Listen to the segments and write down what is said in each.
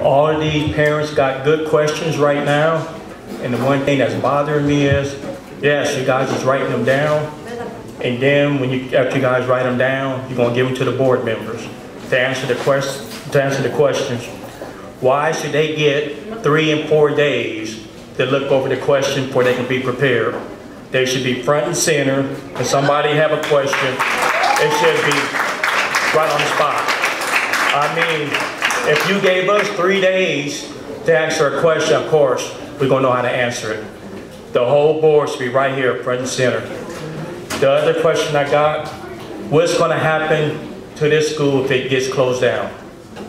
All of these parents got good questions right now, and the one thing that's bothering me is, yes, you guys is writing them down, and then after you guys write them down, you're gonna give them to the board members to answer the questions. Why should they get 3 and 4 days to look over the question before they can be prepared? They should be front and center. If somebody have a question, it should be right on the spot. I mean, if you gave us 3 days to answer a question, of course, we're gonna know how to answer it. The whole board should be right here, front and center. The other question I got, what's gonna happen to this school if it gets closed down?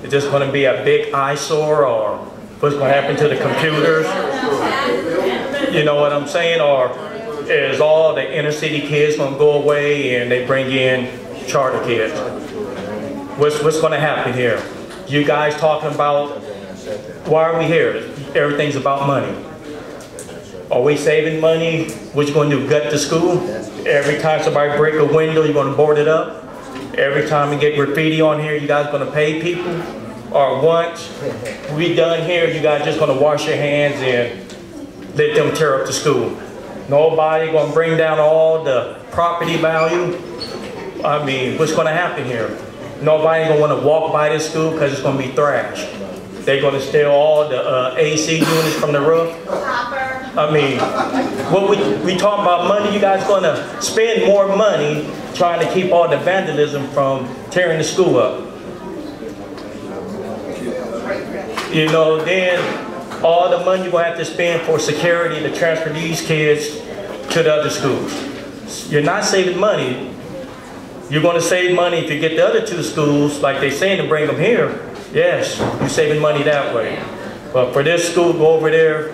Is this gonna be a big eyesore, or what's gonna happen to the computers? You know what I'm saying? Or is all the inner city kids gonna go away and they bring in charter kids? What's gonna happen here? You guys talking about, why are we here? Everything's about money. Are we saving money? What you gonna do, gut the school? Every time somebody break a window, you're gonna board it up? Every time we get graffiti on here, you guys gonna pay people? Or once we done here, you guys just gonna wash your hands and let them tear up the school? Nobody gonna bring down all the property value? I mean, what's gonna happen here? Nobody gonna wanna walk by this school because it's gonna be thrashed. They're gonna steal all the AC units from the roof. I mean, what we talking about money, you guys gonna spend more money trying to keep all the vandalism from tearing the school up. You know, then all the money you're gonna have to spend for security to transfer these kids to the other schools. You're not saving money. You're gonna save money if you get the other 2 schools, like they saying, to bring them here. Yes, you're saving money that way. But for this school, go over there,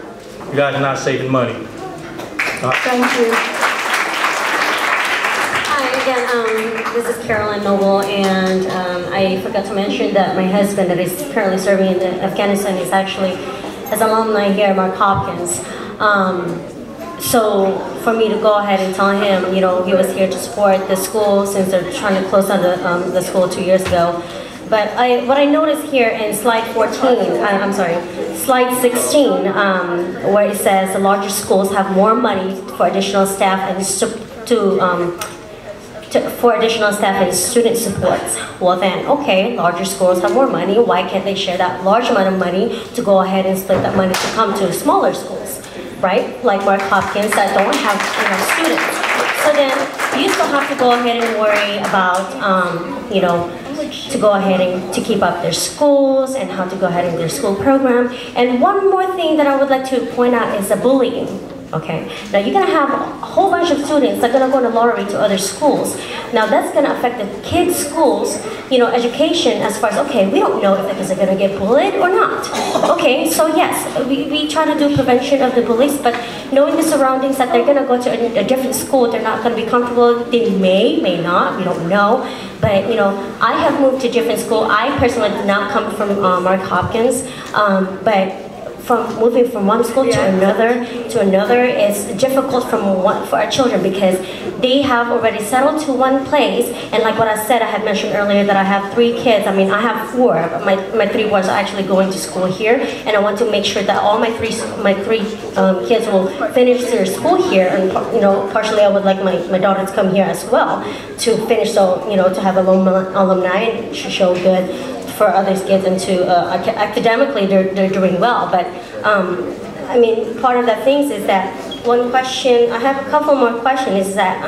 you guys are not saving money. Thank you. Hi again, this is Caroline Noble, and I forgot to mention that my husband that is currently serving in Afghanistan is actually as alumni here at Hopkins. So for me to go ahead and tell him, you know, he was here to support the school since they're trying to close down the school 2 years ago. But what I noticed here in slide 14, slide 16, where it says the larger schools have more money for additional staff and for additional staff and student supports. Well then, okay, larger schools have more money. Why can't they share that large amount of money to go ahead and split that money to come to smaller schools, right? Like Mark Hopkins that don't have enough students. So then you still have to go ahead and worry about, you know, to go ahead and to keep up their schools and how to go ahead in their school program. And one more thing that I would like to point out is the bullying. Okay, now you're gonna have a whole bunch of students that are gonna go on a lottery to other schools. Now that's gonna affect the kids' schools, you know, education as far as, okay, we don't know if the kids are gonna get bullied or not. Okay, so yes, we try to do prevention of the bullies, but knowing the surroundings that they're gonna go to a different school, they're not gonna be comfortable, they may not, we don't know. But, you know, I have moved to different school. I personally did not come from Mark Hopkins, but from moving from one school to another is difficult for our children because they have already settled to one place. And like what I said, I had mentioned earlier that I have 3 kids. I mean, I have 4, but my 3 boys are actually going to school here, and I want to make sure that all my three kids will finish their school here. And you know, partially I would like my daughter to come here as well to finish, so you know, to have alumni and show good for other kids, and to academically they're doing well. But I mean, part of the things is that one question, I have a couple more questions, is that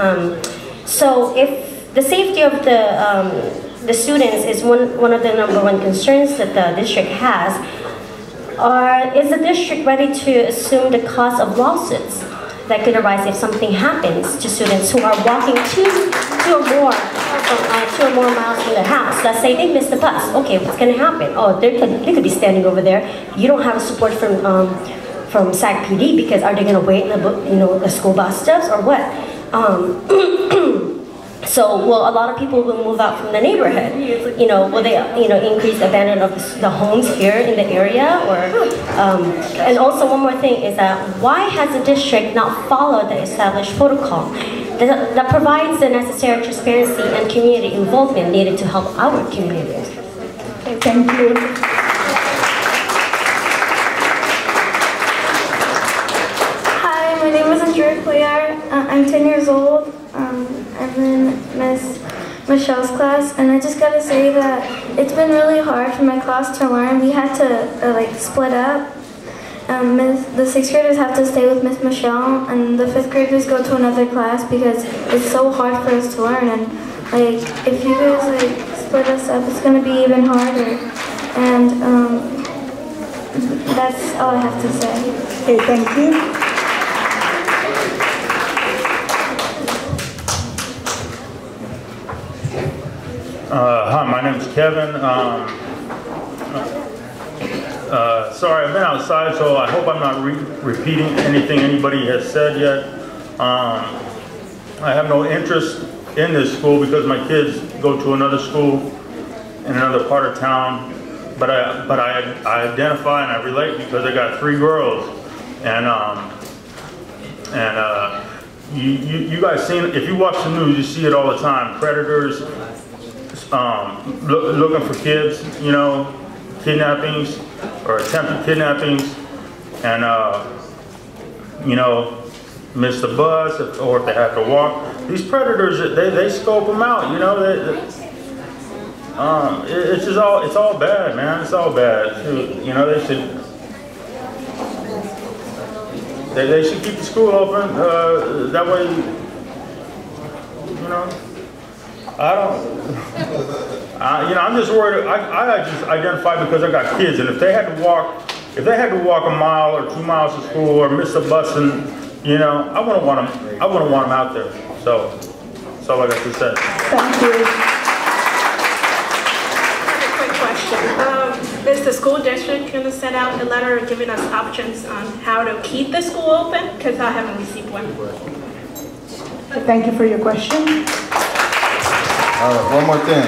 so if the safety of the students is one of the #1 concerns that the district has, is the district ready to assume the cost of lawsuits that could arise if something happens to students who are walking 2 or more miles from their house? Let's say they missed the bus. Okay, what's going to happen? Oh, they could be standing over there. You don't have support from SAC PD because are they going to wait the school bus stops or what? So, well, a lot of people will move out from the neighborhood. You know, will they, increase abandonment of the homes here in the area? Or, and also one more thing is that why has the district not followed the established protocol that provides the necessary transparency and community involvement needed to help our communities? Okay, thank you. I'm 10 years old. I'm in Miss Michelle's class, and I just gotta say that it's been really hard for my class to learn. We had to like split up. The 6th graders have to stay with Miss Michelle, and the 5th graders go to another class because it's so hard for us to learn. And like, if you guys like split us up, it's gonna be even harder. And that's all I have to say. Okay, thank you. Hi, my name's Kevin. Sorry, I've been outside, so I hope I'm not repeating anything anybody has said yet. I have no interest in this school because my kids go to another school in another part of town. But I identify and I relate because I got 3 girls, and you guys seen, if you watch the news, you see it all the time. Predators looking for kids, you know, kidnappings or attempted kidnappings, and you know, miss the bus or if they have to walk. These predators, they scope them out, you know. It's just it's all bad, man. It's all bad. You know, they should keep the school open. That way, you know. You know, I'm just worried. I just identify because I got kids, and if they had to walk a mile or 2 miles to school or miss a bus, and you know, I wouldn't want them out there. So that's all I got to say. Thank you. Is the school district going to send out a letter giving us options on how to keep the school open? Because I haven't received one. Thank you for your question. One more thing.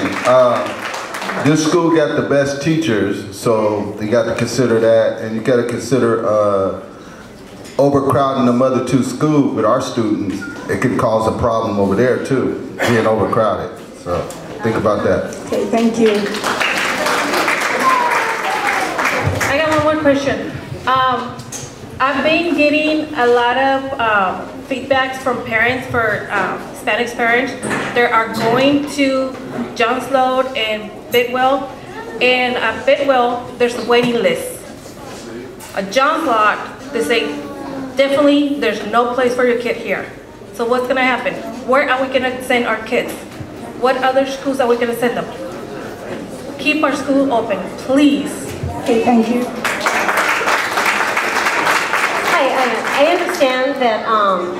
This school got the best teachers, so you got to consider that, and you got to consider overcrowding the other 2 schools with our students. It could cause a problem over there too, being overcrowded. So think about that. Okay, thank you. I got one more question. I've been getting a lot of feedbacks from parents for Hispanic parents. They are going to John Sloat and Bidwell, and at Bidwell there's a waiting list. At John Sloat, they say definitely there's no place for your kid here. So what's going to happen? Where are we going to send our kids? What other schools are we going to send them? Keep our school open, please. Okay, thank you. I understand that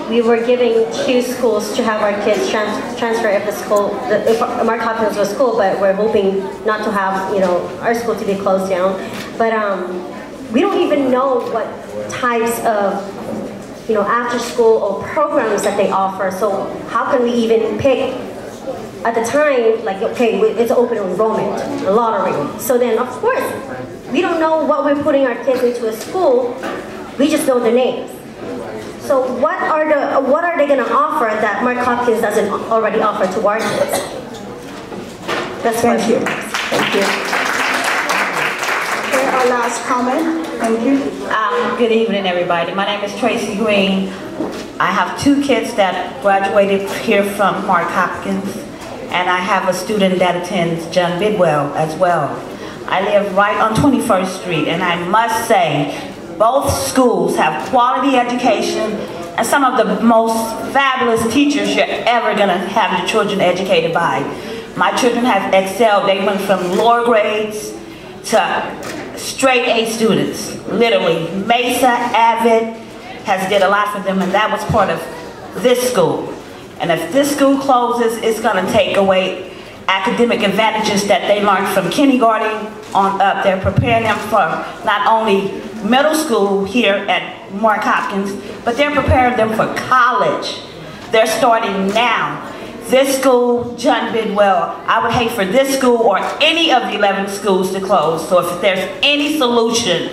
we were giving 2 schools to have our kids transfer if Mark Hopkins was school, but we're hoping not to have, you know, our school to be closed down. But we don't even know what types of, you know, after school or programs that they offer. So how can we even pick at the time, like, okay, it's open enrollment, a lottery. So then, of course, we don't know what we're putting our kids into a school. We just know the names. So what are they going to offer that Mark Hopkins doesn't already offer to our kids? That's Thank you. Thank you. Okay, our last comment. Thank you. Good evening, everybody. My name is Tracy Green. I have 2 kids that graduated here from Mark Hopkins, and I have a student that attends John Bidwell as well. I live right on 21st Street, and I must say, both schools have quality education and some of the most fabulous teachers you're ever going to have your children educated by. My children have excelled. They went from lower grades to straight A students, literally. Mesa, Avid has did a lot for them, and that was part of this school. And if this school closes, it's going to take away academic advantages that they learned from kindergarten on up. They're preparing them for not only middle school here at Mark Hopkins, but they're preparing them for college. They're starting now. This school, John Bidwell, I would hate for this school or any of the 11 schools to close. So if there's any solution,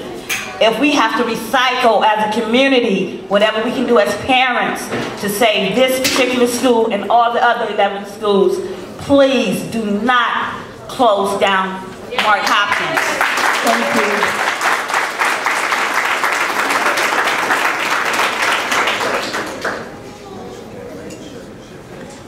if we have to recycle as a community, whatever we can do as parents to save this particular school and all the other 11 schools, please do not close down Mark Hopkins. Thank you.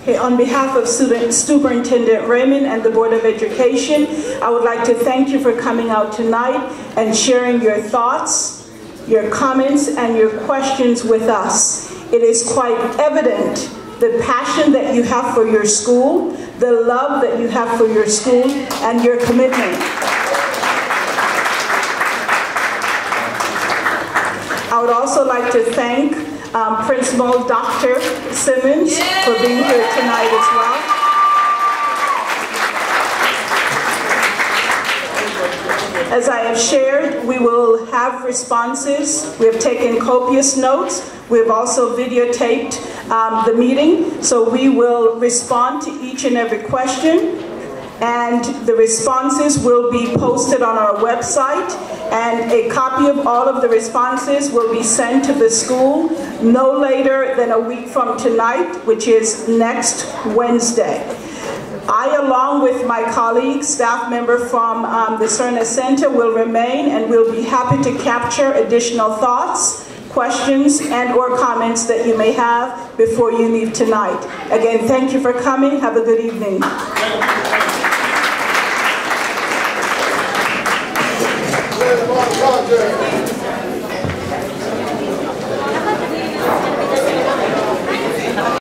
Okay, on behalf of Superintendent Raymond and the Board of Education, I would like to thank you for coming out tonight and sharing your thoughts, your comments, and your questions with us. It is quite evident the passion that you have for your school, the love that you have for your school, and your commitment. I would also like to thank Principal Dr. Simmons for being here tonight as well. As I have shared, we will have responses. We have taken copious notes. We have also videotaped the meeting, so we will respond to each and every question, and the responses will be posted on our website, and a copy of all of the responses will be sent to the school no later than a week from tonight, which is next Wednesday. I, along with my colleagues, staff member from the Cerna Center, will remain and will be happy to capture additional thoughts, questions, and or comments that you may have before you leave tonight. Again, thank you for coming. Have a good evening. Contact.